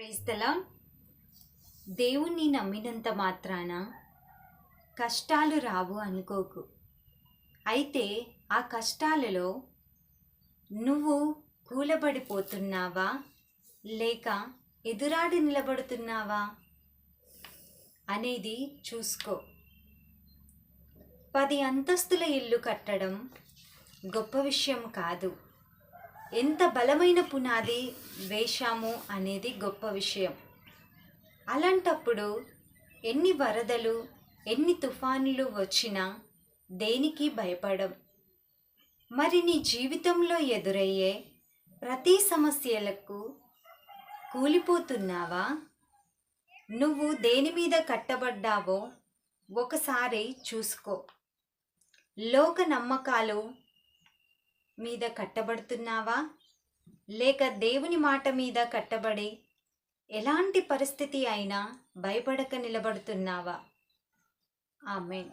Praise the lord. దేవుణ్ణి నమ్మినంత మాత్రాన కష్టాలు రావు అనుకోకు. అయితే ఆ కష్టాలలో నువ్వు కూలబడిపోతున్నావా లేక ఎదురాడి నిలబడుతున్నావా అనేది చూసుకో. 10 అంతస్తుల ఇల్లు కట్టడం గొప్ప విషయం కాదు. ఎంత బలమైన పునాది వేశాము అనేది గొప్ప విషయం. అలాంటప్పుడు ఎన్ని వరదలు ఎన్ని తుఫానులు వచ్చినా దేనికి భయపడం. మరి నీ జీవితంలో ఎదురయ్యే ప్రతి సమస్యలకు కూలిపోతున్నావా? నువ్వు దేని మీద కట్టబడ్డావో ఒకసారి చూసుకో. లోక నమ్మకాలు మీద కట్టబడుతున్నావా లేక దేవుని మాట మీద కట్టబడి ఎలాంటి పరిస్థితి అయినా భయపడక నిలబడుతున్నావా? ఆమేన్.